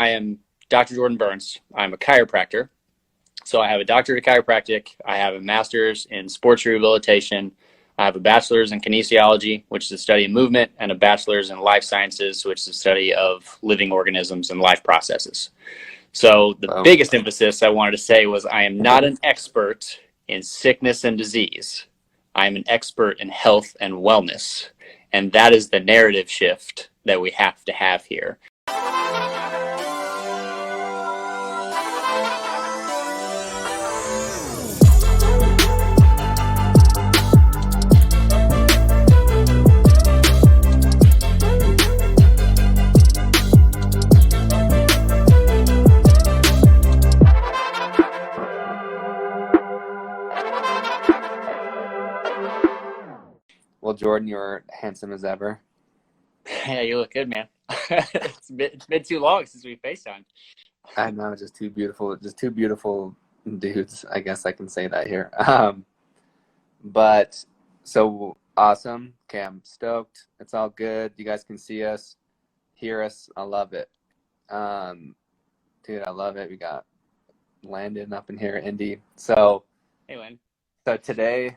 I am Dr. Jordan Burns. I'm a chiropractor. So I have a doctorate of chiropractic. I have a master's in sports rehabilitation. I have a bachelor's in kinesiology, which is the study of movement, and a bachelor's in life sciences, which is the study of living organisms and life processes. So the Well, biggest emphasis I wanted to say was I am not an expert in sickness and disease. I am an expert in health and wellness. And that is the narrative shift that we have to have here. well, Jordan, you're handsome as ever. Yeah, you look good, man. It's been too long since we FaceTimed. I know, just two beautiful dudes. I guess I can say that here. But so awesome. Okay, I'm stoked. It's all good. You guys can see us, hear us. I love it. Dude, I love it. We got Landon up in here, Indy. Hey, Lynn. So today,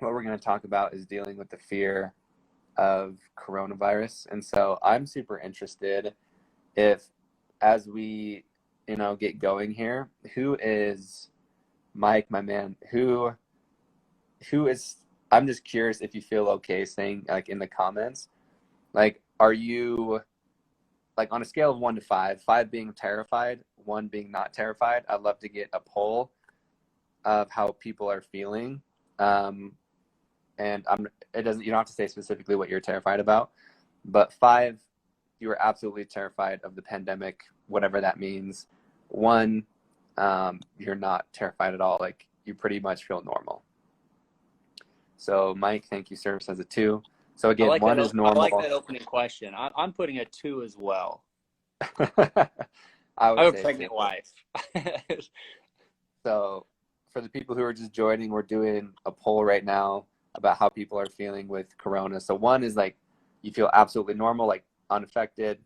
what we're going to talk about is dealing with the fear of coronavirus. And so I'm super interested if, as we, get going here, who is Mike, my man, who is, I'm just curious if you feel okay saying, like, in the comments, like, are you, like, on a scale of 1 to 5, 5 being terrified, 1 being not terrified? I'd love to get a poll of how people are feeling. And you don't have to say specifically what you're terrified about, but 5, you are absolutely terrified of the pandemic, whatever that means. 1, you're not terrified at all. Like, you pretty much feel normal. So Mike, thank you, sir, says a 2. So again, like 1 is normal. I like that opening question. I'm putting a 2 as well. I I'm would a say pregnant 2. wife. So for the people who are just joining, we're doing a poll right now about how people are feeling with corona. So 1 is like you feel absolutely normal, like unaffected,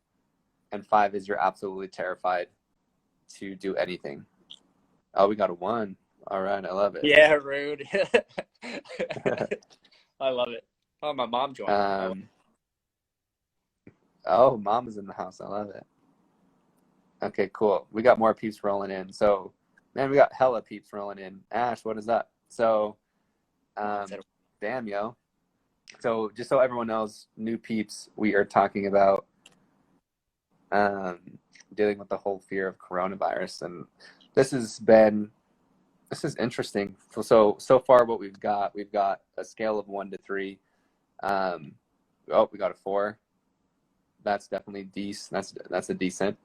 and 5 is you're absolutely terrified to do anything. Oh, we got a 1. All right, I love it. Yeah, rude. I love it. Oh, my mom joined. Oh, mom is in the house. I love it. Okay, cool. We got more peeps rolling in. So, man, we got hella peeps rolling in. Ash, what is up? So, damn, yo. So, just so everyone knows, new peeps, we are talking about dealing with the whole fear of coronavirus. And this is interesting. So far what we've got a scale of 1 to 3. We got a 4. That's definitely decent. That's a decent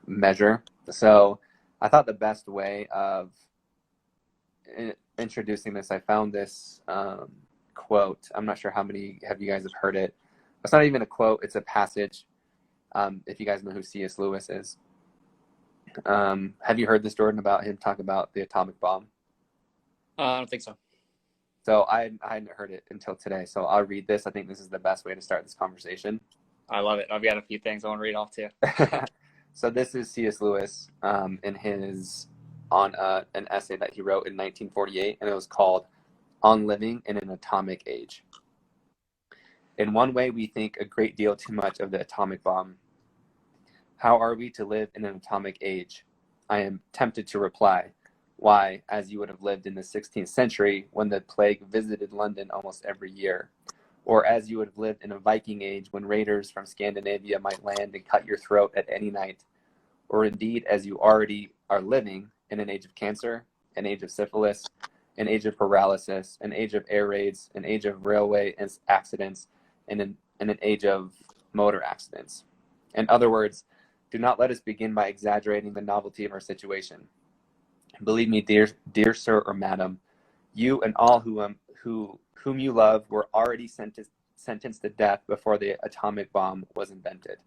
measure. So I thought the best way of introducing this, I found this quote. I'm not sure how many of you guys have heard it. It's not even a quote, it's a passage. If you guys know who C.S. Lewis is. Have you heard this, Jordan, about him talk about the atomic bomb? I don't think so. So I hadn't heard it until today. So I'll read this. I think this is the best way to start this conversation. I love it. I've got a few things I want to read off too. So this is C.S. Lewis on an essay that he wrote in 1948, and it was called "On Living in an Atomic Age." In one way, we think a great deal too much of the atomic bomb. How are we to live in an atomic age? I am tempted to reply, why, as you would have lived in the 16th century when the plague visited London almost every year, or as you would have lived in a Viking age when raiders from Scandinavia might land and cut your throat at any night, or indeed as you already are living in an age of cancer, an age of syphilis, an age of paralysis, an age of air raids, an age of railway accidents, and an age of motor accidents. In other words, do not let us begin by exaggerating the novelty of our situation. Believe me, dear sir or madam, you and all whom you love were already sentenced to death before the atomic bomb was invented,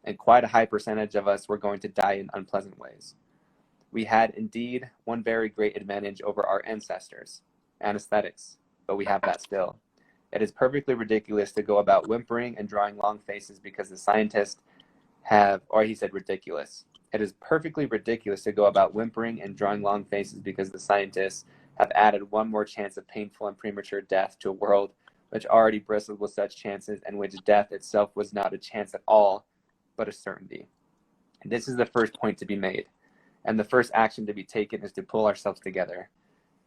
and quite a high percentage of us were going to die in unpleasant ways. We had indeed one very great advantage over our ancestors, anesthetics, but we have that still. It is perfectly ridiculous to go about whimpering and drawing long faces because the scientist or he said ridiculous. It is perfectly ridiculous to go about whimpering and drawing long faces because the scientists have added one more chance of painful and premature death to a world which already bristled with such chances, and which death itself was not a chance at all, but a certainty. And this is the first point to be made, and the first action to be taken is to pull ourselves together.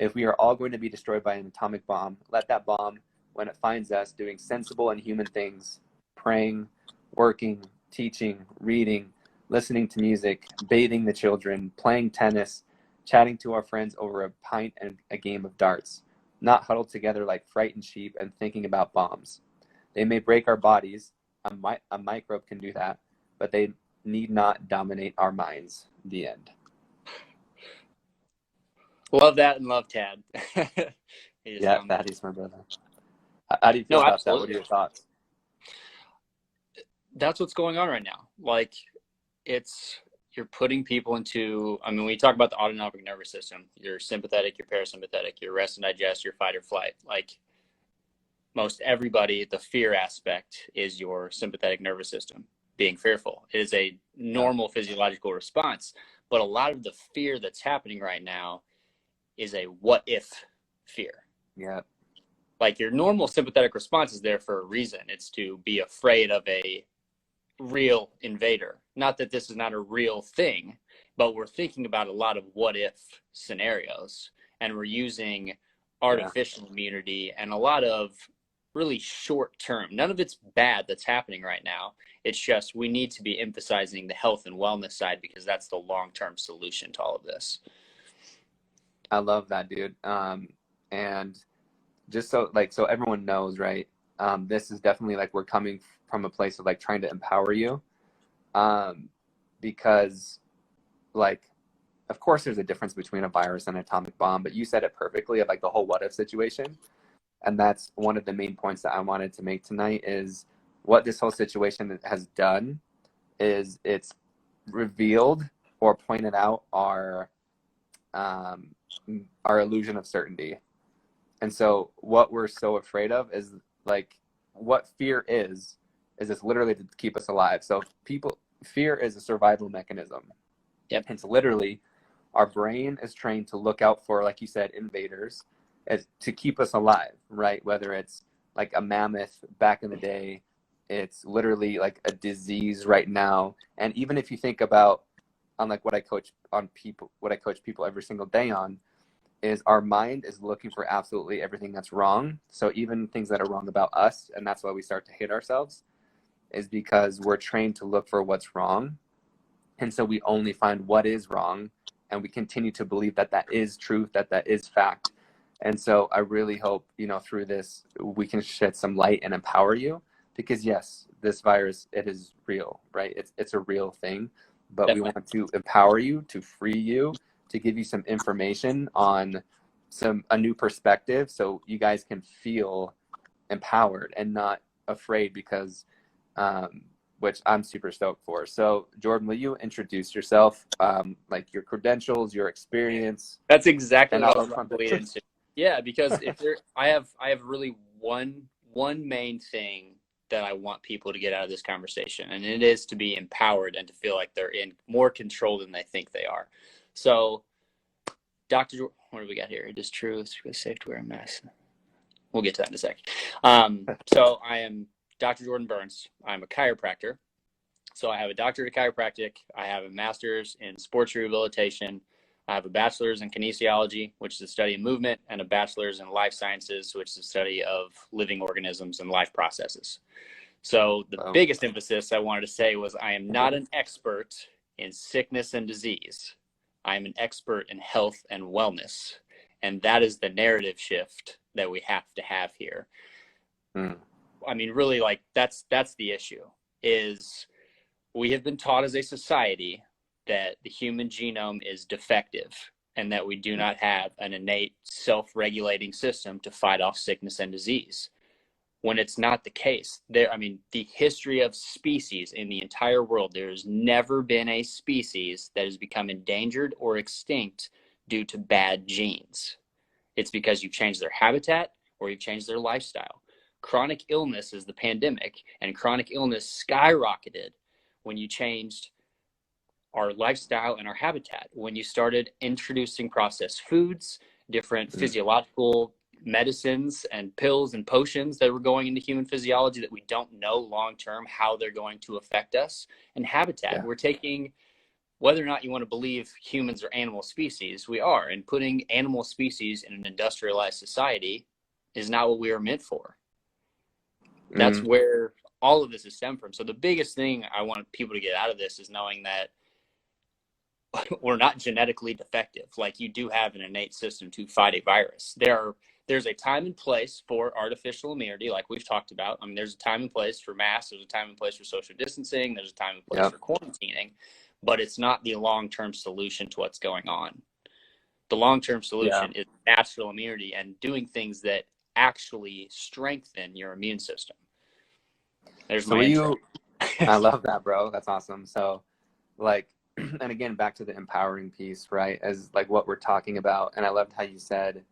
If we are all going to be destroyed by an atomic bomb, let that bomb, when it finds us doing sensible and human things, praying, working, teaching, reading, listening to music, bathing the children, playing tennis, chatting to our friends over a pint and a game of darts, not huddled together like frightened sheep and thinking about bombs. They may break our bodies, a microbe can do that, but they need not dominate our minds. The end. Love that and love Tad. Yeah, Thaddeus, my brother. How do you feel No, about that? What are absolutely. your thoughts? That's what's going on right now. Like, you're putting people into, I mean, when you talk about the autonomic nervous system, your sympathetic, your parasympathetic, your rest and digest, your fight or flight. Like, most everybody, the fear aspect is your sympathetic nervous system being fearful. It is a normal physiological response, but a lot of the fear that's happening right now is a what if fear. Yeah. Like, your normal sympathetic response is there for a reason. It's to be afraid of a real invader. Not that this is not a real thing, but we're thinking about a lot of what if scenarios, and we're using artificial immunity and a lot of really short term. None of it's bad that's happening right now. It's just we need to be emphasizing the health and wellness side, because that's the long-term solution to all of this. I love that, dude. And just so everyone knows, right? This is definitely like we're coming from a place of like trying to empower you, because like, of course there's a difference between a virus and an atomic bomb, but you said it perfectly of like the whole what if situation. And that's one of the main points that I wanted to make tonight, is what this whole situation has done is it's revealed or pointed out our illusion of certainty. And so what we're so afraid of is like, what fear is it's literally to keep us alive. So fear is a survival mechanism. Yep. It's literally our brain is trained to look out for, like you said, invaders, to keep us alive, right? Whether it's like a mammoth back in the day, it's literally like a disease right now. And even if you think about on like what I coach people every single day on, is our mind is looking for absolutely everything that's wrong. So even things that are wrong about us, and that's why we start to hate ourselves, is because we're trained to look for what's wrong. And so we only find what is wrong, and we continue to believe that that is truth, that is fact. And so I really hope, through this, we can shed some light and empower you, because yes, this virus, it is real, right? It's a real thing, but Definitely. we want to empower you, to free you, to give you some information on a new perspective, so you guys can feel empowered and not afraid, because which I'm super stoked for. So Jordan, will you introduce yourself, like your credentials, your experience? That's exactly And what I I'll was about to lead into. Yeah, because I have really one main thing that I want people to get out of this conversation, and it is to be empowered and to feel like they're in more control than they think they are. So, Dr. What do we got here? It is true. It's really safe to wear a mask. We'll get to that in a sec. So I am Dr. Jordan Burns. I'm a chiropractor. So I have a doctorate of chiropractic. I have a master's in sports rehabilitation. I have a bachelor's in kinesiology, which is the study of movement, and a bachelor's in life sciences, which is the study of living organisms and life processes. So the biggest emphasis I wanted to say was I am not an expert in sickness and disease. I am an expert in health and wellness. And that is the narrative shift that we have to have here. I mean, really, like, that's the issue, is we have been taught as a society that the human genome is defective and that we do not have an innate self-regulating system to fight off sickness and disease, when it's not the case. The history of species in the entire world, there's never been a species that has become endangered or extinct due to bad genes. It's because you've changed their habitat or you've changed their lifestyle. Chronic illness is the pandemic, and chronic illness skyrocketed when you changed our lifestyle and our habitat, when you started introducing processed foods, different physiological medicines and pills and potions that were going into human physiology that we don't know long term how they're going to affect us, and habitat. Yeah. We're taking, whether or not you want to believe humans are animal species, we are, and putting animal species in an industrialized society is not what we are meant for. That's where all of this is stemmed from. So the biggest thing I want people to get out of this is knowing that we're not genetically defective. Like, you do have an innate system to fight a virus. There's a time and place for artificial immunity, like we've talked about. I mean, there's a time and place for masks. There's a time and place for social distancing. There's a time and place for quarantining, but it's not the long-term solution to what's going on. The long-term solution is natural immunity and doing things that actually strengthen your immune system. There's my intro. I love that, bro. That's awesome. So, like, and again, back to the empowering piece, right? As like what we're talking about. And I loved how you said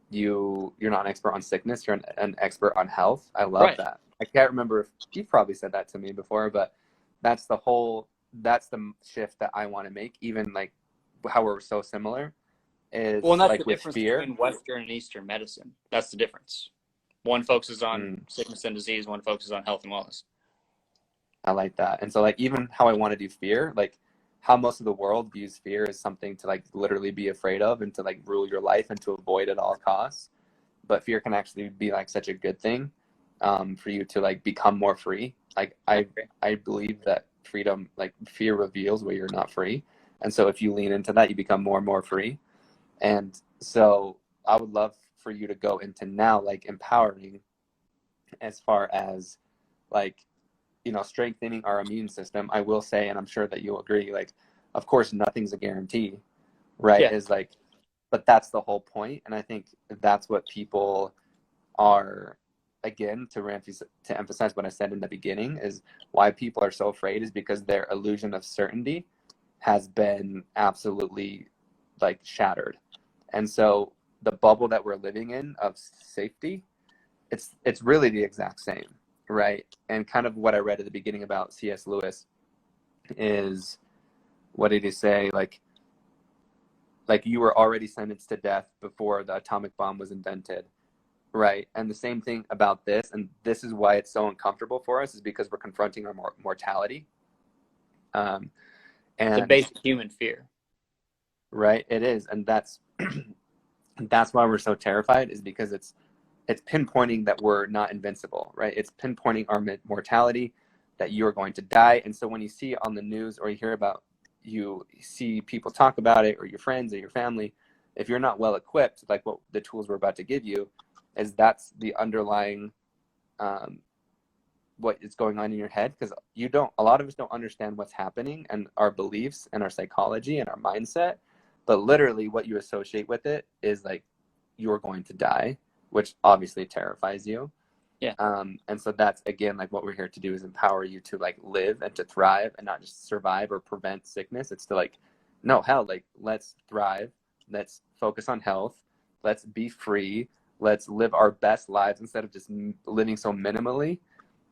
you're not an expert on sickness, you're an expert on health. I love that. I can't remember if you've probably said that to me before, but that's the shift that I want to make, even like how we're so similar is, well, and that's like the with difference fear. between Western and Eastern medicine. That's the difference. One focuses on sickness and disease, one focuses on health and wellness. I like that. And so, like, even how I want to do fear, like how most of the world views fear as something to like literally be afraid of and to like rule your life and to avoid at all costs. But fear can actually be like such a good thing for you to like become more free. Like I believe that freedom, like fear reveals where you're not free. And so if you lean into that, you become more and more free. And so I would love for you to go into now like empowering as far as like, you know, strengthening our immune system. I will say, and I'm sure that you'll agree, like, of course, nothing's a guarantee, right? Yeah. Is like, but that's the whole point. And I think that's what people are, again, to emphasize what I said in the beginning, is why people are so afraid is because their illusion of certainty has been absolutely like shattered. And so the bubble that we're living in of safety, it's really the exact same. Right. And kind of what I read at the beginning about C.S. Lewis is, what did he say? Like you were already sentenced to death before the atomic bomb was invented. Right. And the same thing about this. And this is why it's so uncomfortable for us, is because we're confronting our mortality. And it's a basic human fear. Right. It is. And that's why we're so terrified, is because it's pinpointing that we're not invincible, right? It's pinpointing our mortality, that you're going to die. And so when you see on the news, or you see people talk about it, or your friends or your family, if you're not well equipped, like what the tools we're about to give you, is that's the underlying what is going on in your head. Because a lot of us don't understand what's happening and our beliefs and our psychology and our mindset, but literally what you associate with it is like, you're going to die, which obviously terrifies you. Yeah. And so that's, again, like what we're here to do, is empower you to like live and to thrive, and not just survive or prevent sickness. It's to like, no, hell, like, let's thrive. Let's focus on health. Let's be free. Let's live our best lives instead of just living so minimally.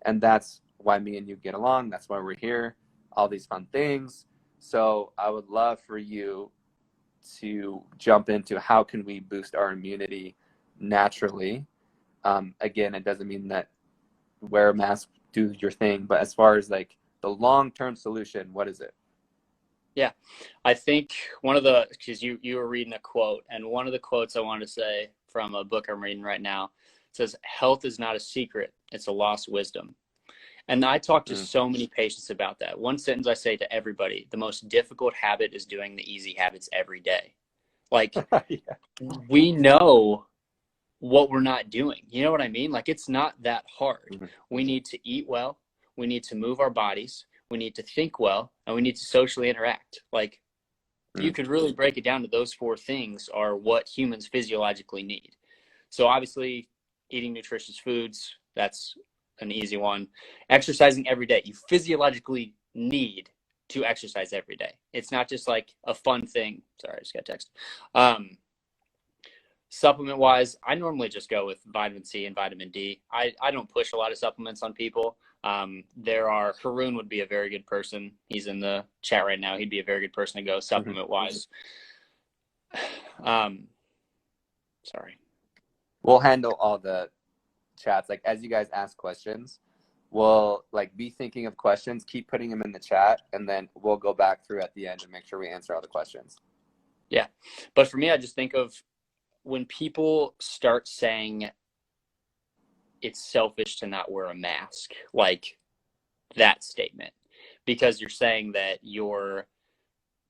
And that's why me and you get along. That's why we're here. All these fun things. So I would love for you to jump into how can we boost our immunity naturally. Again, it doesn't mean that wear a mask, do your thing, but as far as like the long-term solution, what is it? Yeah, I think because you were reading a quote, and one of the quotes I wanted to say from a book I'm reading right now says, health is not a secret, it's a lost wisdom. And I talk to so many patients about that. One sentence I say to everybody: the most difficult habit is doing the easy habits every day. Like, we know what we're not doing. You know what I mean? Like, it's not that hard. We need to eat well. We need to move our bodies. We need to think well, and we need to socially interact. Like, you could really break it down to those four things are what humans physiologically need. So obviously, eating nutritious foods, that's an easy one. Exercising every day. You physiologically need to exercise every day. It's not just like a fun thing. Sorry, I just got a text. Supplement wise, I normally just go with vitamin C and vitamin D. I don't push a lot of supplements on people. Haroon would be a very good person. He's in the chat right now. He'd be a very good person to go supplement wise. Sorry. We'll handle all the chats. Like, as you guys ask questions, we'll like be thinking of questions, keep putting them in the chat, and then we'll go back through at the end and make sure we answer all the questions. Yeah. But for me, I just think of when people start saying it's selfish to not wear a mask, like that statement, because you're saying that you're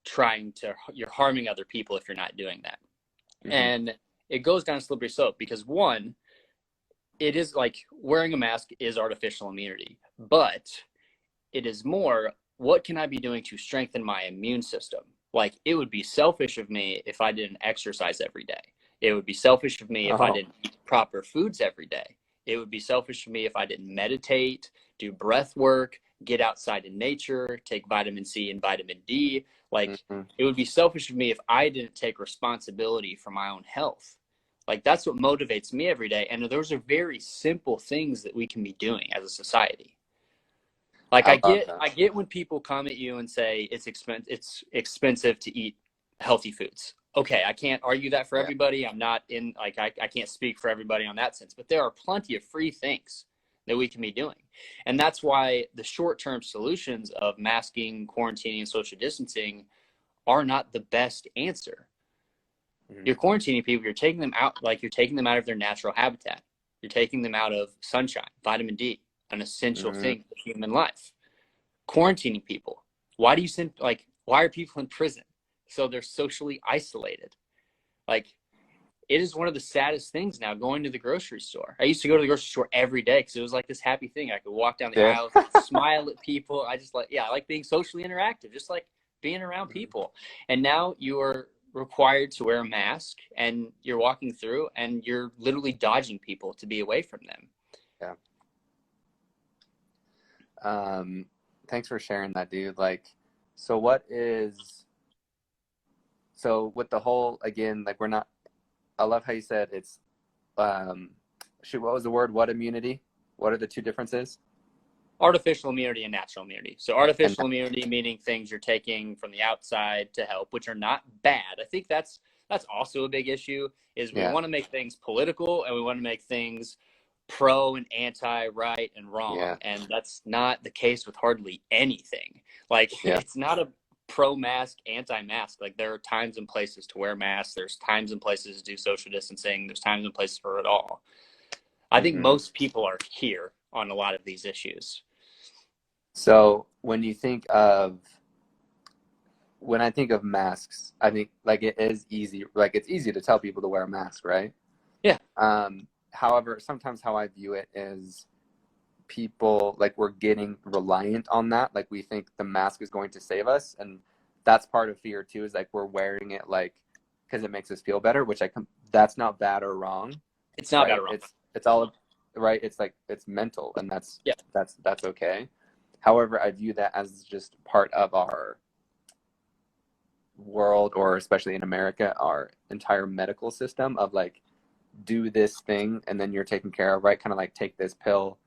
harming other people if you're not doing that. And it goes down a slippery slope because one, it is like wearing a mask is artificial immunity, but it is more, what can I be doing to strengthen my immune system? Like, it would be selfish of me if I didn't exercise every day. It would be selfish of me if I didn't eat proper foods every day. It would be selfish of me if I didn't meditate, do breath work, get outside in nature, take vitamin C and vitamin D. Like, it would be selfish of me if I didn't take responsibility for my own health. Like, that's what motivates me every day. And those are very simple things that we can be doing as a society. Like, I get when people come at you and say it's expensive to eat healthy foods. Okay, I can't argue that for everybody. I'm not in, like, I can't speak for everybody on that sense, but there are plenty of free things that we can be doing. And that's why the short-term solutions of masking, quarantining, and social distancing are not the best answer. You're quarantining people, you're taking them out, like you're taking them out of their natural habitat. You're taking them out of sunshine, vitamin D, an essential thing for human life. Quarantining people. Why are people in prison? So they're socially isolated. Like, it is one of the saddest things now, going to the grocery store. I used to go to the grocery store every day because it was like this happy thing. I could walk down the aisle, smile at people. I like being socially interactive, just like being around people. And now you are required to wear a mask and you're walking through and you're literally dodging people to be away from them. Yeah. Thanks for sharing that, dude. Like, so with the whole, again, like, I love how you said it's, what was the word? What immunity? What are the two differences? Artificial immunity and natural immunity. So artificial immunity meaning things you're taking from the outside to help, which are not bad. I think that's also a big issue, is we want to make things political and we want to make things pro and anti, right and wrong. Yeah. And that's not the case with hardly anything. Like, it's not a pro-mask, anti-mask. Like, there are times and places to wear masks. There's times and places to do social distancing. There's times and places for it all. I think most people are here on a lot of these issues. So when I think of masks, I think, like, it is easy. Like, it's easy to tell people to wear a mask, right? Yeah. However, sometimes how I view it is people, like, we're getting reliant on that. Like, we think the mask is going to save us. And that's part of fear too, is like, we're wearing it, like, because it makes us feel better, which that's not bad or wrong. It's not bad or wrong. It's all right. It's like, it's mental, and that's okay. However, I view that as just part of our world, or especially in America, our entire medical system of, like, do this thing and then you're taken care of, right? Kind of like, take this pill,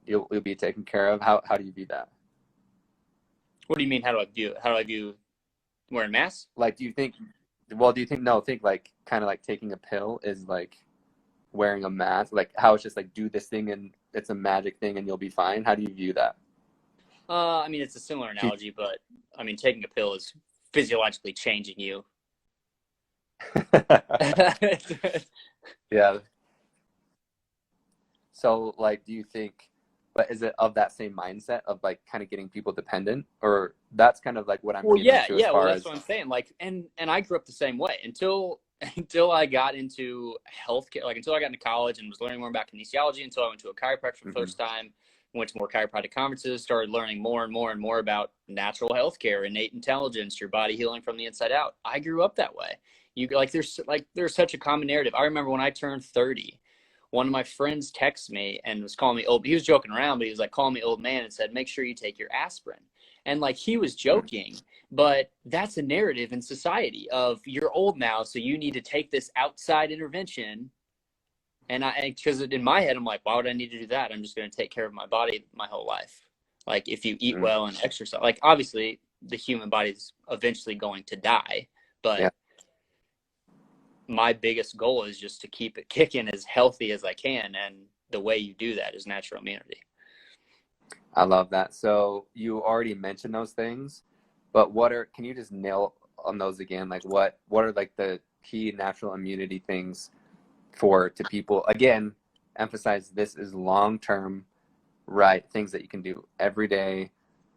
you'll be taken care of. How do you view that? What do you mean? How do I view wearing masks? Like, think like, kind of like taking a pill is like wearing a mask, like how it's just like, do this thing and it's a magic thing and you'll be fine. How do you view that? I mean, it's a similar analogy, but I mean, taking a pill is physiologically changing you. Yeah. So, like, do you think, but is it of that same mindset of, like, kind of getting people dependent, or that's kind of like what I'm getting to as far that's what I'm saying. Like, and I grew up the same way until I got into healthcare, like, until I got into college and was learning more about kinesiology, until I went to a chiropractor for the first time, went to more chiropractic conferences, started learning more and more and more about natural healthcare, innate intelligence, your body healing from the inside out. I grew up that way. There's such a common narrative. I remember when I turned 30, one of my friends texted me and was calling me old. He was joking around, but he was like, calling me old man, and said, make sure you take your aspirin. And, like, he was joking, but that's a narrative in society of, you're old now, so you need to take this outside intervention And because in my head, I'm like, why would I need to do that? I'm just going to take care of my body my whole life. Like if you eat Mm. well and exercise, like obviously the human body's eventually going to die, but Yeah, my biggest goal is just to keep it kicking as healthy as I can. And the way you do that is natural immunity. I love that. So you already mentioned those things, but can you just nail on those again? Like what are like the key natural immunity things to people? Again, emphasize this is long term, right? Things that you can do every day.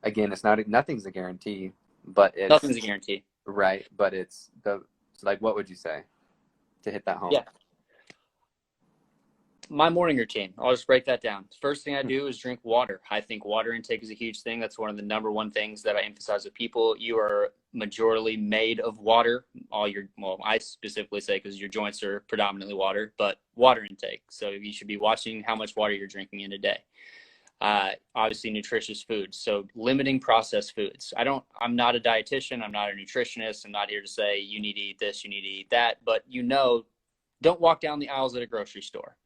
Again, nothing's a guarantee, but it's Nothing's a guarantee. right. But it's like, what would you say to hit that home? Yeah. My morning routine, I'll just break that down. First thing I do is drink water. I think water intake is a huge thing. That's one of the number one things that I emphasize with people. You are majorly made of water. Well, I specifically say because your joints are predominantly water, but water intake. So you should be watching how much water you're drinking in a day. Obviously nutritious foods. So limiting processed foods. I'm not a dietitian. I'm not a nutritionist. I'm not here to say you need to eat this, you need to eat that, but don't walk down the aisles at a grocery store.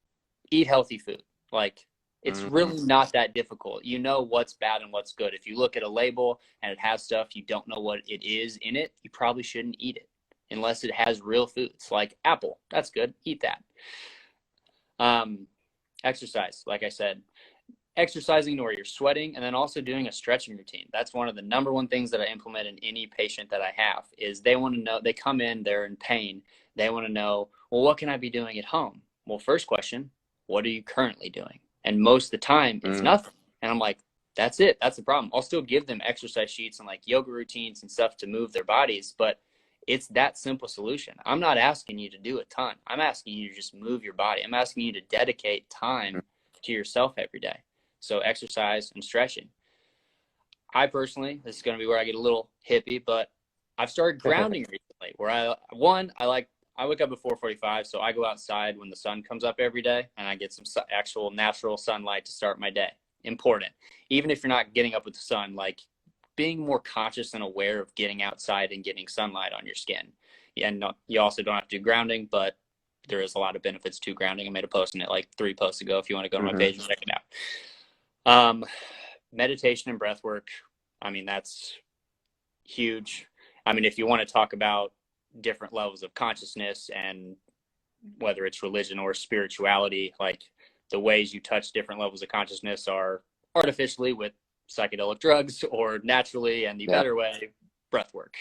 Eat healthy food. Like it's really not that difficult. You know what's bad and what's good. If you look at a label and it has stuff you don't know what it is in it, you probably shouldn't eat it unless it has real foods like apple. That's good. Eat that. Exercise, like I said, exercising to where you're sweating, and then also doing a stretching routine. That's one of the number one things that I implement in any patient that I have is they want to know, they come in, they're in pain. They want to know, well, what can I be doing at home? Well, first question, what are you currently doing? And most of the time it's nothing. And I'm like, that's it. That's the problem. I'll still give them exercise sheets and like yoga routines and stuff to move their bodies, but it's that simple solution. I'm not asking you to do a ton. I'm asking you to just move your body. I'm asking you to dedicate time to yourself every day. So exercise and stretching. I personally, this is going to be where I get a little hippie, but I've started grounding recently where I wake up at 4:45, so I go outside when the sun comes up every day and I get some actual natural sunlight to start my day. Important. Even if you're not getting up with the sun, like being more conscious and aware of getting outside and getting sunlight on your skin. And you also don't have to do grounding, but there is a lot of benefits to grounding. I made a post on it like 3 posts ago if you want to go to my page and check it out. Meditation and breath work, I mean, that's huge. I mean, if you want to talk about different levels of consciousness and whether it's religion or spirituality, like the ways you touch different levels of consciousness are artificially with psychedelic drugs or naturally, and the better way, breath work.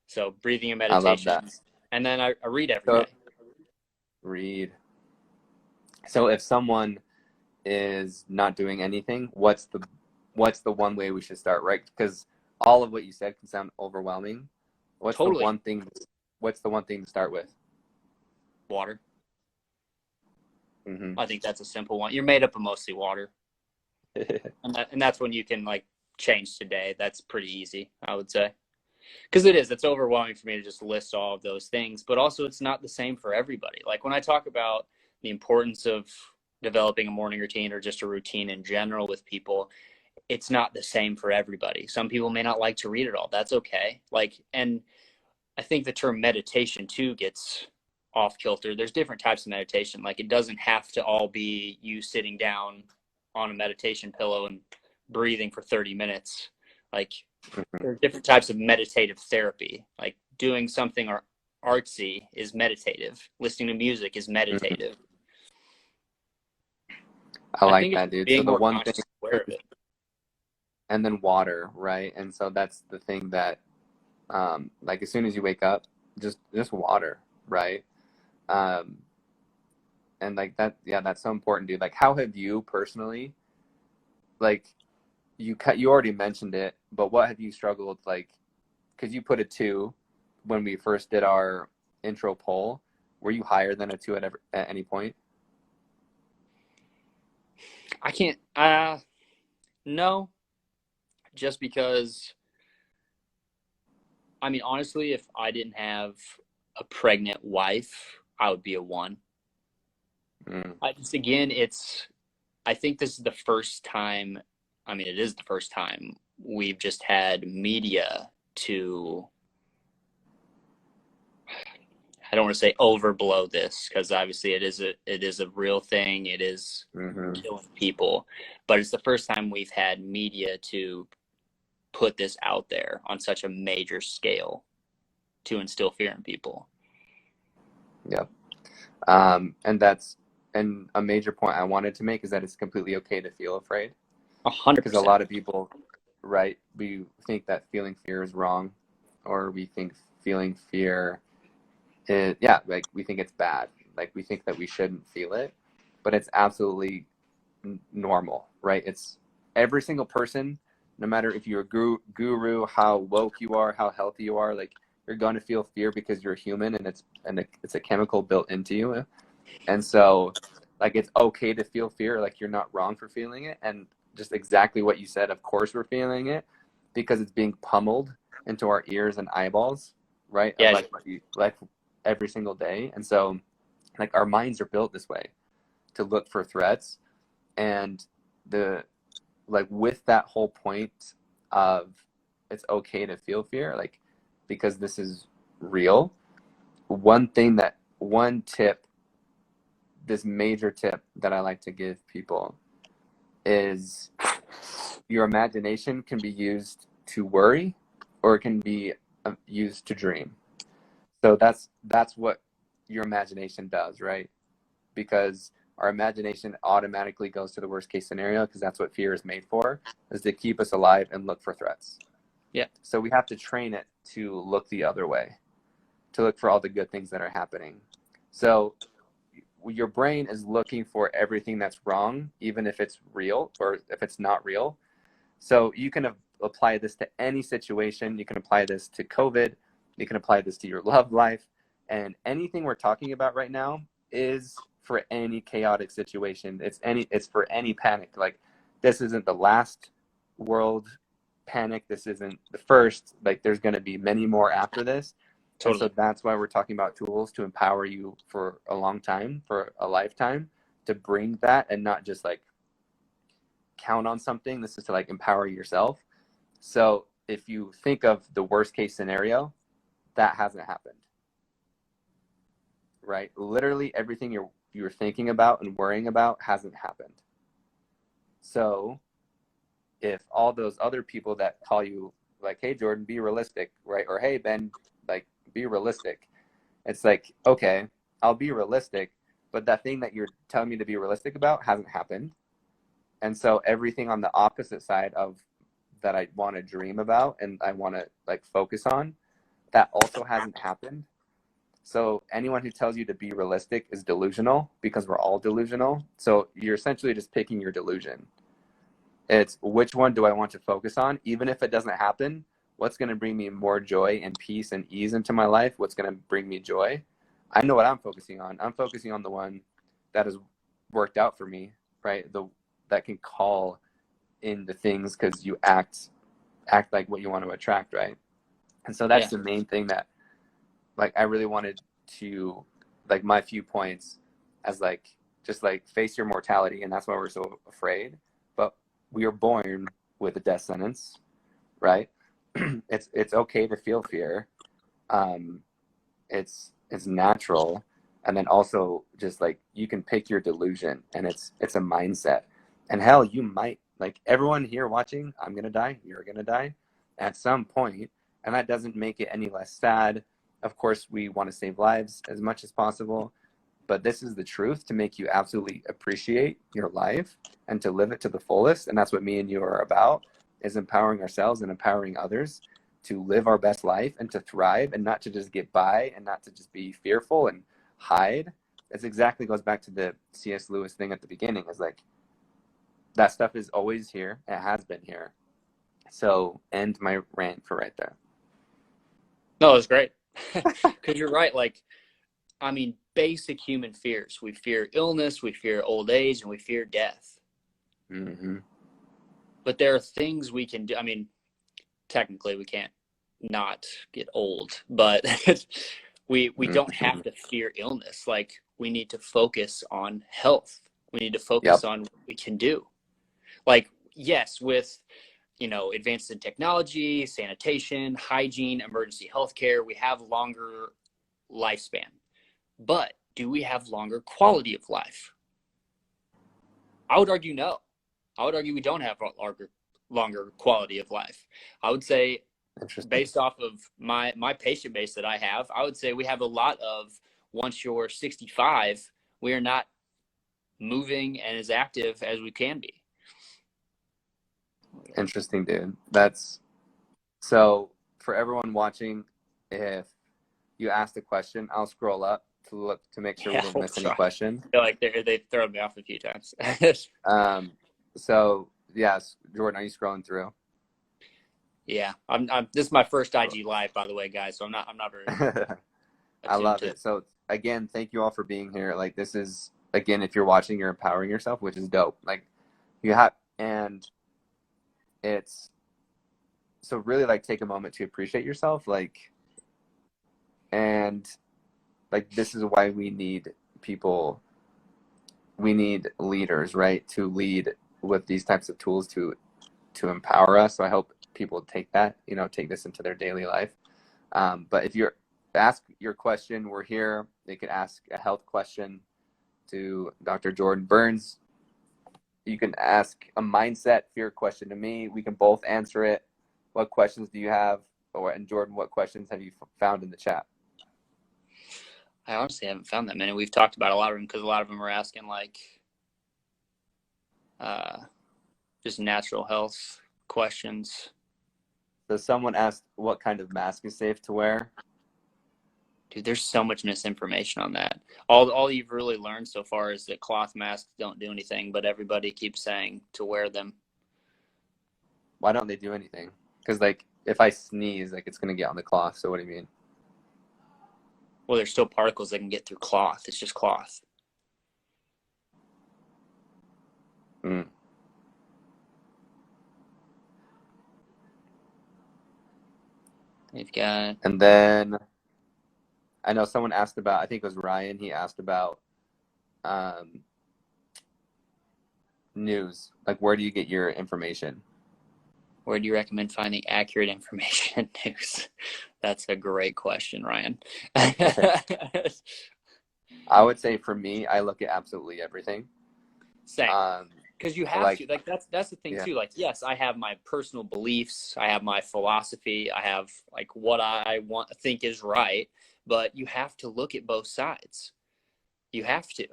So breathing and meditation. I love that. And then I read every day. Read. So if someone is not doing anything, what's the one way we should start, right? Because all of what you said can sound overwhelming. What's the one thing to start with? Water. I think that's a simple one. You're made up of mostly water. and that's when you can like change today. That's pretty easy, I would say. Because it's overwhelming for me to just list all of those things, but also it's not the same for everybody. Like when I talk about the importance of developing a morning routine or just a routine in general with people, it's not the same for everybody. Some people may not like to read at all. That's okay. And I think the term meditation too gets off kilter. There's different types of meditation. Like it doesn't have to all be you sitting down on a meditation pillow and breathing for 30 minutes. Like there are different types of meditative therapy. Like doing something artsy is meditative. Listening to music is meditative. I like that, dude. So the one thing, and then water, right? And so that's the thing that, like as soon as you wake up, just water, right? And like that, yeah, that's so important, dude. Like, how have you personally, like, you already mentioned it, but what have you struggled like? Because you put a 2 when we first did our intro poll. Were you higher than a 2 at any point? I can't. No, just because. I mean, honestly, if I didn't have a pregnant wife, I would be a 1. I think this is the first time. I mean, it is the first time we've just had media to I don't want to say overblow this, because obviously it is a real thing. It is killing people, but it's the first time we've had media to put this out there on such a major scale to instill fear in people. Yeah. And a major point I wanted to make is that it's completely okay to feel afraid. 100%. Because a lot of people, right, we think that feeling fear is wrong, or we think feeling fear is, like we think it's bad. Like we think that we shouldn't feel it, but it's absolutely normal, right? It's every single person, no matter if you're a guru, how woke you are, how healthy you are, like you're going to feel fear because you're human, and it's a chemical built into you. And so like it's okay to feel fear, like you're not wrong for feeling it. And just exactly what you said, of course we're feeling it because it's being pummeled into our ears and eyeballs, right? Yeah. Like every single day. And so like our minds are built this way to look for threats. And like with that whole point of it's okay to feel fear, like because this is real. One tip, this major tip that I like to give people is your imagination can be used to worry, or it can be used to dream. So that's what your imagination does, right? Because our imagination automatically goes to the worst case scenario, because that's what fear is made for, is to keep us alive and look for threats. Yeah. So we have to train it to look the other way, to look for all the good things that are happening. So your brain is looking for everything that's wrong, even if it's real or if it's not real. So you can apply this to any situation. You can apply this to COVID. You can apply this to your love life. And anything we're talking about right now is for any chaotic situation. It's for any panic. Like this isn't the last world panic. This isn't the first. Like there's going to be many more after this. Totally. And so that's why we're talking about tools to empower you for a long time, for a lifetime, to bring that and not just like count on something. This is to like empower yourself. So if you think of the worst case scenario, that hasn't happened, right? Literally everything you're thinking about and worrying about hasn't happened. So if all those other people that call you like, hey Jordan, be realistic, right? Or hey Ben, like be realistic. It's like, okay, I'll be realistic, but that thing that you're telling me to be realistic about hasn't happened. And so everything on the opposite side of that I want to dream about and I want to like focus on, that also hasn't happened. So anyone who tells you to be realistic is delusional, because we're all delusional. So you're essentially just picking your delusion. It's which one do I want to focus on? Even if it doesn't happen, what's going to bring me more joy and peace and ease into my life? What's going to bring me joy? I know what I'm focusing on. I'm focusing on the one that has worked out for me, right? That can call in the things, because you act like what you want to attract, right? And so that's the main thing that like I really wanted to, like my few points as like just like face your mortality, and that's why we're so afraid. But we are born with a death sentence, right? It's okay to feel fear. It's natural. And then also just like you can pick your delusion, and it's a mindset. And hell, you might, like everyone here watching, I'm gonna die, you're gonna die at some point, and that doesn't make it any less sad. Of course, we want to save lives as much as possible, but this is the truth to make you absolutely appreciate your life and to live it to the fullest. And that's what me and you are about, is empowering ourselves and empowering others to live our best life and to thrive, and not to just get by and not to just be fearful and hide. It exactly goes back to the C.S. Lewis thing at the beginning, is like that stuff is always here. It has been here. So end my rant for right there. No, it was great. Because you're right. Like, I mean, basic human fears. We fear illness, we fear old age, and we fear death. Mm-hmm. But there are things we can do. I mean, technically we can't not get old, but we don't have to fear illness. Like, we need to focus on health. We need to focus on what we can do. Like, yes, with advances in technology, sanitation, hygiene, emergency healthcare, we have longer lifespan. But do we have longer quality of life? I would argue no. I would argue we don't have longer quality of life. I would say, Interesting. based off of my patient base that I have, I would say we have a lot of, once you're 65, we are not moving and as active as we can be. Interesting, dude. That's so for everyone watching, if you asked a question, I'll scroll up to look to make sure we didn't miss any questions. I feel like they've thrown me off a few times. So yes, Jordan, are you scrolling through? Yeah, I'm this is my first IG live, by the way, guys, so I'm not very I love it. So again, thank you all for being here. Like, this is, again, if you're watching, you're empowering yourself, which is dope. Like, you have, and it's, so really, like, take a moment to appreciate yourself. Like, and like, this is why we need people, we need leaders, right, to lead with these types of tools to empower us. So I hope people take that, take this into their daily life. But if you're, ask your question, we're here. They can ask a health question to Dr. Jordan Burns. You can ask a mindset fear question to me. We can both answer it. What questions do you have? And Jordan, what questions have you found in the chat? I honestly haven't found that many. We've talked about a lot of them because a lot of them are asking like just natural health questions. So someone asked what kind of mask is safe to wear. Dude, there's so much misinformation on that. All you've really learned so far is that cloth masks don't do anything, but everybody keeps saying to wear them. Why don't they do anything? Because, like, if I sneeze, like, it's going to get on the cloth. So what do you mean? Well, there's still particles that can get through cloth. It's just cloth. Mm. We've got... And then I know someone asked about, I think it was Ryan, he asked about news. Like, where do you get your information? Where do you recommend finding accurate information in news? That's a great question, Ryan. I would say for me, I look at absolutely everything. Same. Because you have to. Like, that's the thing, too. Like, yes, I have my personal beliefs. I have my philosophy. I have, like, what I think is right. But you have to look at both sides. You have to.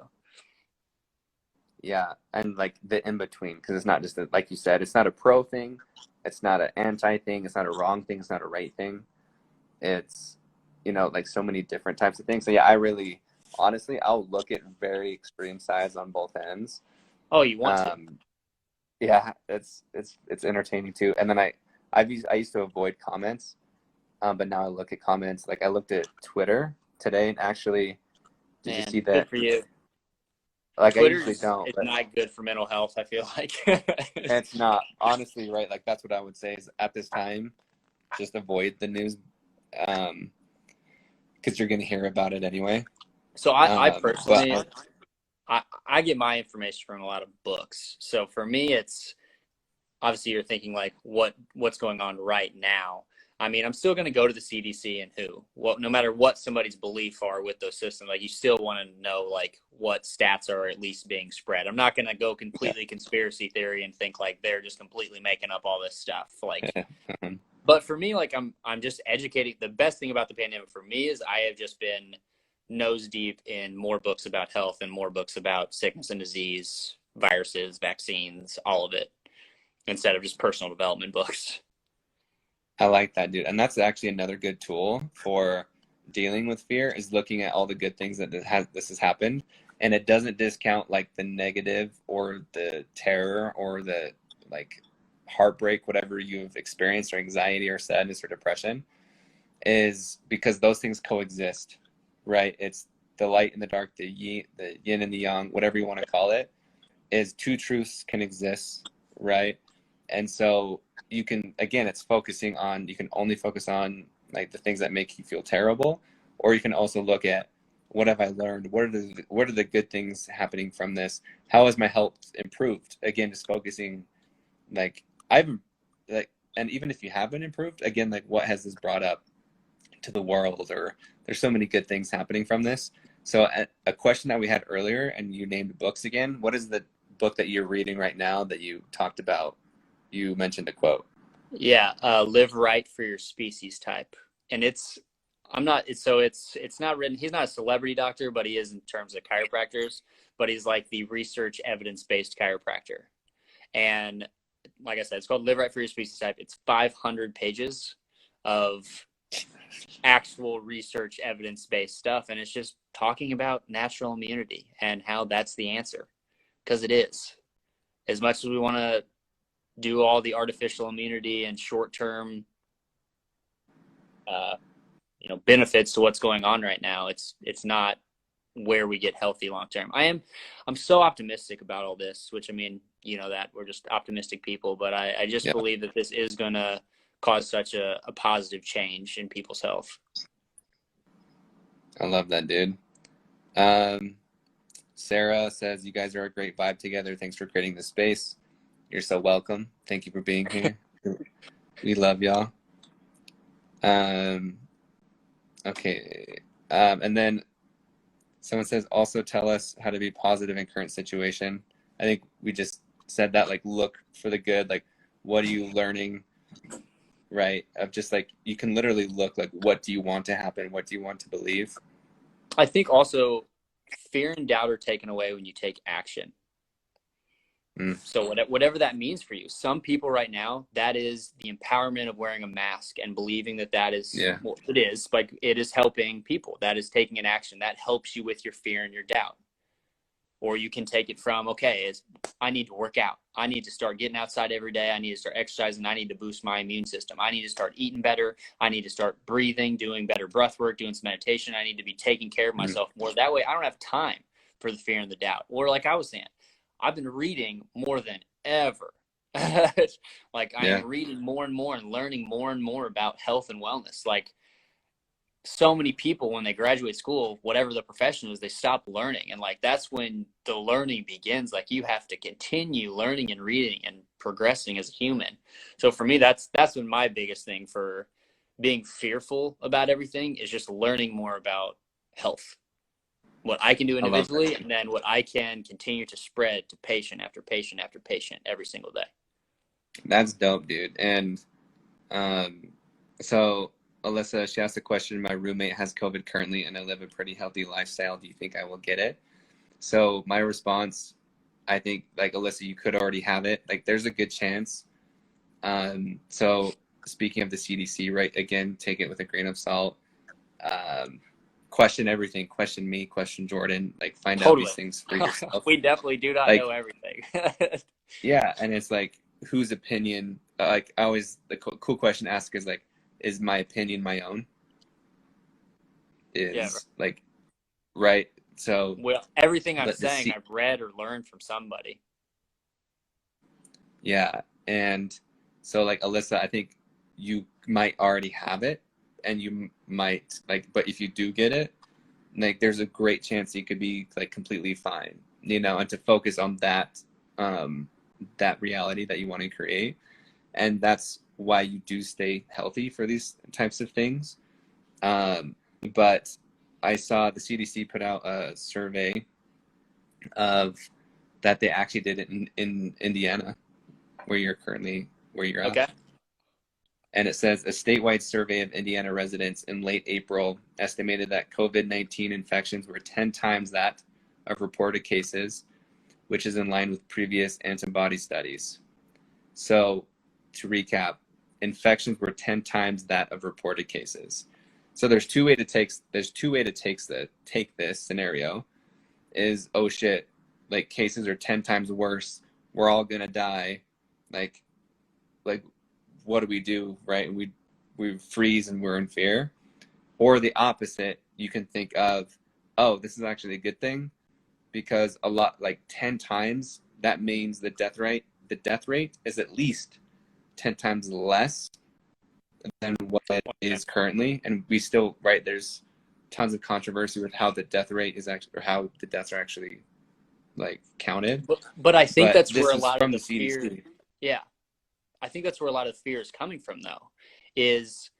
Yeah, and, like, the in-between. Because it's not just, like you said, it's not a pro thing. It's not an anti thing. It's not a wrong thing. It's not a right thing. It's, like, so many different types of things. So, yeah, I really, honestly, I'll look at very extreme sides on both ends. Oh, you want to? Yeah, it's entertaining too. And then I used to avoid comments, but now I look at comments. Like, I looked at Twitter today, and actually, did you see that? Good for you. Like, Twitter I usually don't. It's not good for mental health, I feel like. It's not, honestly, right? Like, that's what I would say is, at this time, just avoid the news, because you're going to hear about it anyway. So I personally, I get my information from a lot of books. So for me, it's obviously you're thinking like what's going on right now. I mean, I'm still going to go to the CDC and WHO. Well, no matter what somebody's belief are with those systems, like, you still want to know like what stats are at least being spread. I'm not going to go completely conspiracy theory and think like they're just completely making up all this stuff. Like, but for me, like, I'm just educating. The best thing about the pandemic for me is I have just been nose deep in more books about health and more books about sickness and disease, viruses, vaccines, all of it, instead of just personal development books. I like that, dude. And that's actually another good tool for dealing with fear, is looking at all the good things that this has happened. And it doesn't discount like the negative or the terror or the like heartbreak, whatever you've experienced, or anxiety or sadness or depression, is because those things coexist, right? It's the light and the dark, the yin and the yang, whatever you want to call it, is two truths can exist, right? And so you can, again, it's focusing on, you can only focus on like the things that make you feel terrible, or you can also look at, what have I learned? What are the good things happening from this? How has my health improved? Again, just focusing, like, and even if you haven't improved, again, like, what has this brought up to the world? Or there's so many good things happening from this. So a question that we had earlier, and you named books again. What is the book that you're reading right now that you talked about? You mentioned a quote. Yeah, live right for your species type. And it's not written, he's not a celebrity doctor, but he is in terms of chiropractors, but he's like the research evidence-based chiropractor. And like I said, it's called Live Right for Your Species Type. It's 500 pages of actual research evidence-based stuff. And it's just talking about natural immunity and how that's the answer. Because it is. As much as we want to do all the artificial immunity and short-term benefits to what's going on right now, it's not where we get healthy long term. I'm so optimistic about all this, which, I mean, that we're just optimistic people, but I just believe that this is going to cause such a positive change in people's health. I love that, dude. Sarah says, you guys are a great vibe together. Thanks for creating the space. You're so welcome. Thank you for being here. We love y'all. Okay. And then someone says, also tell us how to be positive in current situation. I think we just said that, like, look for the good. Like, what are you learning? Right. Of just like, you can literally look like, what do you want to happen? What do you want to believe? I think also fear and doubt are taken away when you take action. So whatever that means for you, some people right now, that is the empowerment of wearing a mask and believing that is, well, it is like, it is helping people. That is taking an action that helps you with your fear and your doubt. Or you can take it from, okay, I need to work out. I need to start getting outside every day. I need to start exercising. I need to boost my immune system. I need to start eating better. I need to start breathing, doing better breath work, doing some meditation. I need to be taking care of myself more. That way I don't have time for the fear and the doubt. Or like I was saying, I've been reading more than ever. Like I am reading more and more and learning more and more about health and wellness. Like so many people, when they graduate school, whatever the profession is, they stop learning. And like, that's when the learning begins. Like you have to continue learning and reading and progressing as a human. So for me, that's been my biggest thing for being fearful about everything, is just learning more about health. What I can do individually, and then what I can continue to spread to patient after patient after patient every single day. That's dope, dude. And so Alyssa, she asked a question. My roommate has COVID currently, and I live a pretty healthy lifestyle. Do you think I will get it? So my response, I think, like Alyssa, you could already have it. Like there's a good chance. So speaking of the CDC, right? Again, take it with a grain of salt. Question everything. Question me. Question Jordan. Like find out these things for yourself. We definitely do not know everything. Yeah, and it's like, whose opinion? Like I always, the cool question to ask is like, is my opinion my own? Like, right? So well, everything I'm saying, I've read or learned from somebody. Yeah, and so like Alyssa, I think you might already have it, and you might but if you do get it, like there's a great chance you could be like completely fine, and to focus on that that reality that you want to create, and that's why you do stay healthy for these types of things. But I saw the CDC put out a survey of that they actually did it in Indiana, where you're at. Okay. And it says a statewide survey of Indiana residents in late April estimated that COVID-19 infections were 10 times that of reported cases, which is in line with previous antibody studies. So to recap, infections were 10 times that of reported cases. So there's two ways to take this scenario is, oh shit, like cases are 10 times worse. We're all gonna die. Like what do we do, right? And we freeze and we're in fear. Or the opposite, you can think of, oh, this is actually a good thing, because a lot, like 10 times, that means the death rate is at least 10 times less than what it is currently. And we still, right, there's tons of controversy with how the death rate is actually, or how the deaths are actually like counted. But I think that's where a lot of the CDC. fear, yeah, I think that's where a lot of the fear is coming from, though, is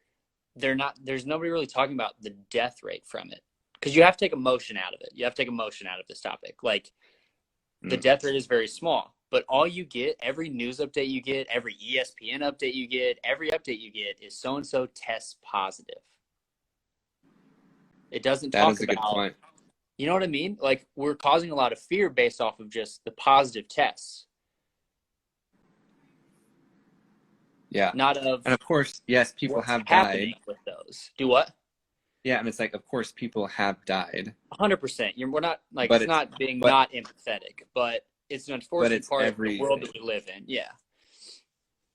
there's nobody really talking about the death rate from it. because you have to take emotion out of it. You have to take emotion out of this topic. Like, the death rate is very small, but all you get, every news update you get, every ESPN update you get, every update you get is so-and-so tests positive. It doesn't That talk is a good about, point. you know what I mean? Like, we're causing a lot of fear based off of just the positive tests. Yeah. Not of And of course, yes, people what's have happening died. with those. Do what? Yeah, and it's like, of course, people have died, 100%. We're not, like, but it's it's not being but not empathetic, but it's an but unfortunate it's part of the world that everything. we live in. Yeah.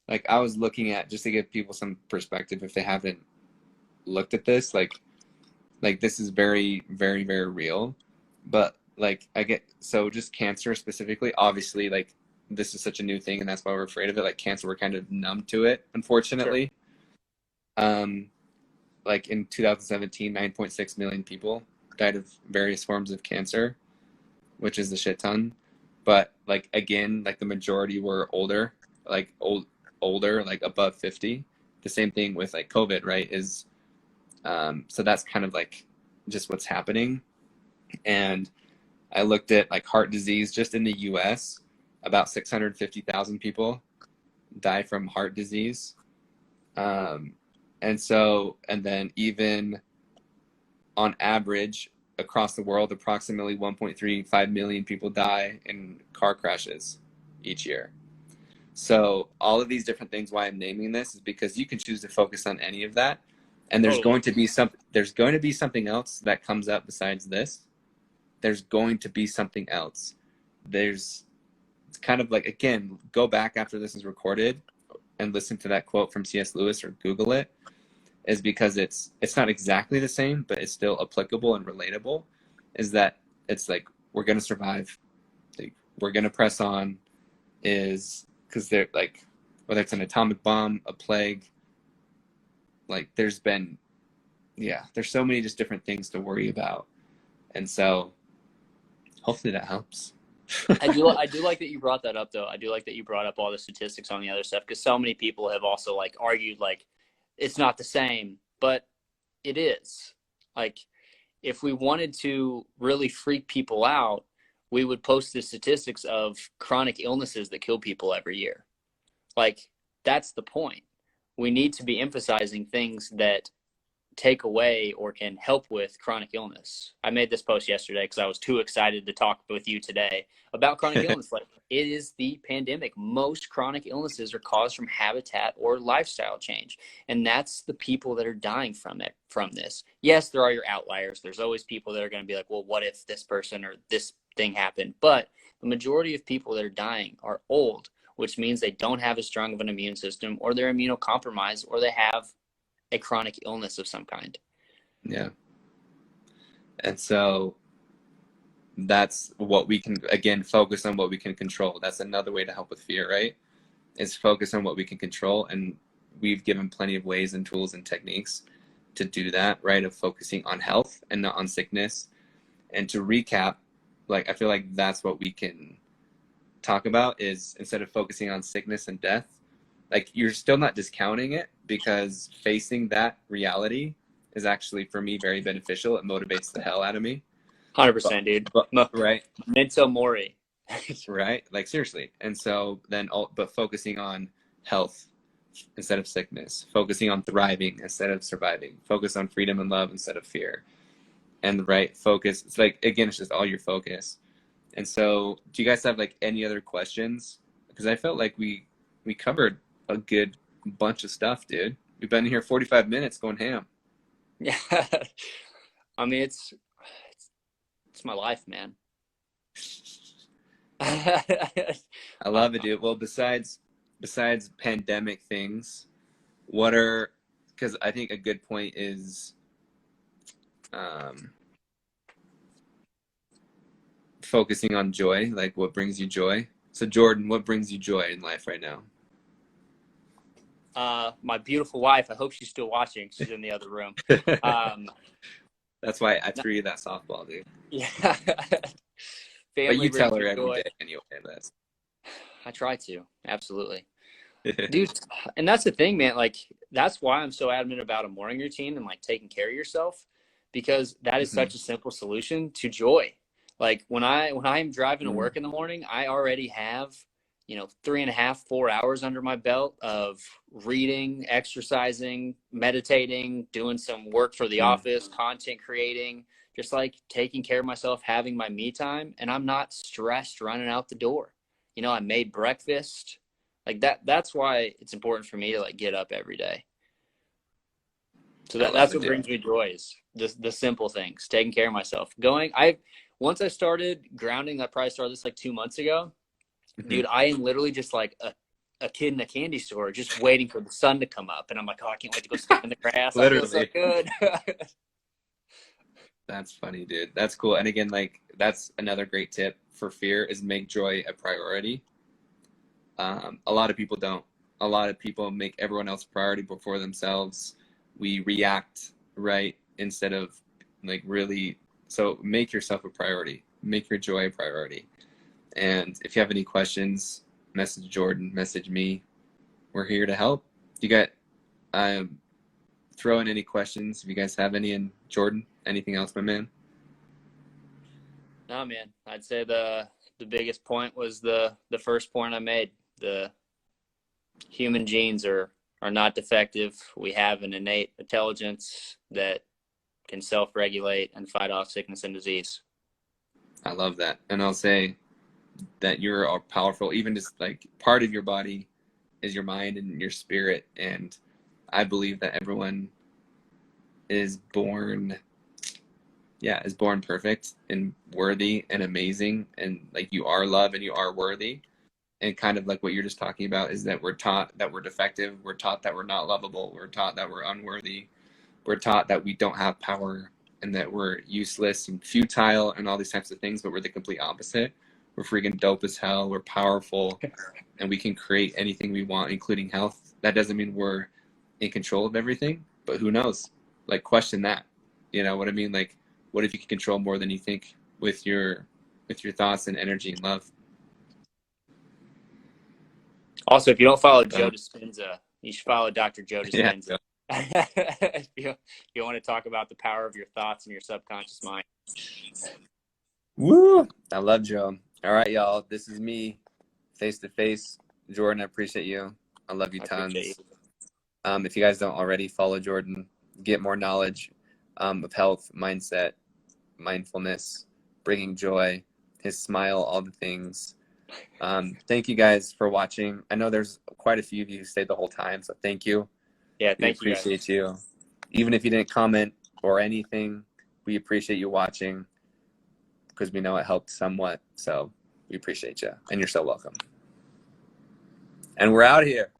Like I was looking at, just to give people some perspective if they haven't looked at this, like this is very, very, very real. But like I get, so just cancer specifically, obviously, like this is such a new thing and that's why we're afraid of it. Like cancer, we're kind of numb to it, Sure. unfortunately. Like in 2017, 9.6 million people died of various forms of cancer, which is a shit ton. But like again, like the majority were older, like older, like above 50. The same thing with like COVID, right? Is so that's kind of like just what's happening. And I looked at like heart disease just in the US, about 650,000 people die from heart disease. And then even on average across the world, approximately 1.35 million people die in car crashes each year. So all of these different things, why I'm naming this is because you can choose to focus on any of that. And Totally. there's going to be something else that comes up besides this. There's going to be something else. It's kind of like, again, go back after this is recorded and listen to that quote from C.S. Lewis or Google it, is because it's not exactly the same, but it's still applicable and relatable, is that it's like, we're going to survive. Like, we're going to press on, is because they're like, whether it's an atomic bomb, a plague, like there's so many just different things to worry about. And so hopefully that helps. I do like that you brought that up, though. I do like that you brought up all the statistics on the other stuff, because so many people have also like argued like it's not the same, but it is. Like, if we wanted to really freak people out, we would post the statistics of chronic illnesses that kill people every year. Like, that's the point. We need to be emphasizing things that take away or can help with chronic illness. I made this post yesterday because I was too excited to talk with you today about chronic illness. Like, it is the pandemic. Most chronic illnesses are caused from habitat or lifestyle change. And that's the people that are dying from this. Yes, there are your outliers. There's always people that are going to be like, well, what if this person or this thing happened? But the majority of people that are dying are old, which means they don't have as strong of an immune system, or they're immunocompromised, or they have a chronic illness of some kind. Yeah. And so that's what we can, again, focus on what we can control. That's another way to help with fear, right? Is focus on what we can control. And we've given plenty of ways and tools and techniques to do that, right? Of focusing on health and not on sickness. And to recap, like, I feel like that's what we can talk about, is instead of focusing on sickness and death, like, you're still not discounting it, because facing that reality is actually, for me, very beneficial. It motivates the hell out of me. 100%, dude. Right. Memento mori. Right. Like, seriously. And so then, but focusing on health instead of sickness, focusing on thriving instead of surviving, focus on freedom and love instead of fear. And the right focus, it's like, again, it's just all your focus. And so, do you guys have like any other questions? Because I felt like we covered a good bunch of stuff, dude. We've been here 45 minutes going ham. Yeah. I mean, it's my life, man. I love it, dude. Well, besides pandemic things, what are, because I think a good point is focusing on joy, like what brings you joy. So Jordan, what brings you joy in life right now? My beautiful wife. I hope she's still watching. She's in the other room. That's why I threw you that softball, dude. Yeah. But Family you tell brings her me every joy. day anyway. That's I try to. Absolutely. Dude, and that's the thing, man. Like, that's why I'm so adamant about a morning routine and like taking care of yourself, because that is such a simple solution to joy. Like when I'm driving to work in the morning, I already have, 3.5, 4 hours under my belt of reading, exercising, meditating, doing some work for the office, content creating, just like taking care of myself, having my me time. And I'm not stressed running out the door. I made breakfast like that. That's why it's important for me to like get up every day. So that's what brings me joy is the simple things, taking care of myself. Once I started grounding, I probably started this like 2 months ago. Dude, I am literally just like a kid in a candy store just waiting for the sun to come up. And I'm like, oh, I can't wait to go sit in the grass. I feel so good. That's funny, dude. That's cool. And again, like that's another great tip for fear is make joy a priority. A lot of people don't. A lot of people make everyone else a priority before themselves. We react, right? Instead of like really, so make yourself a priority. Make your joy a priority. And if you have any questions, message Jordan, message me. We're here to help. You got, throw in any questions if you guys have any. And Jordan, anything else, my man? No, man. I'd say the biggest point was the first point I made. The human genes are not defective. We have an innate intelligence that can self-regulate and fight off sickness and disease. I love that. And I'll say that you're all powerful. Even just like part of your body is your mind and your spirit. And I believe that everyone is born perfect and worthy and amazing. And like you are love and you are worthy. And kind of like what you're just talking about is that we're taught that we're defective. We're taught that we're not lovable. We're taught that we're unworthy. We're taught that we don't have power and that we're useless and futile and all these types of things, but we're the complete opposite. We're freaking dope as hell. We're powerful and we can create anything we want, including health. That doesn't mean we're in control of everything, but who knows? Like question that, you know what I mean? Like, what if you can control more than you think with your thoughts and energy and love? Also, if you don't follow Joe Dispenza, you should follow Dr. Joe Dispenza. Yeah. if you want to talk about the power of your thoughts and your subconscious mind. Woo! I love Joe. All right, y'all. This is me, face to face. Jordan, I appreciate you. I love you tons. If you guys don't already follow Jordan, get more knowledge of health, mindset, mindfulness, bringing joy, his smile, all the things. Thank you guys for watching. I know there's quite a few of you who stayed the whole time, so thank you. Yeah, we appreciate you. Even if you didn't comment or anything, we appreciate you watching because we know it helped somewhat. So we appreciate you, and you're so welcome. And we're out here.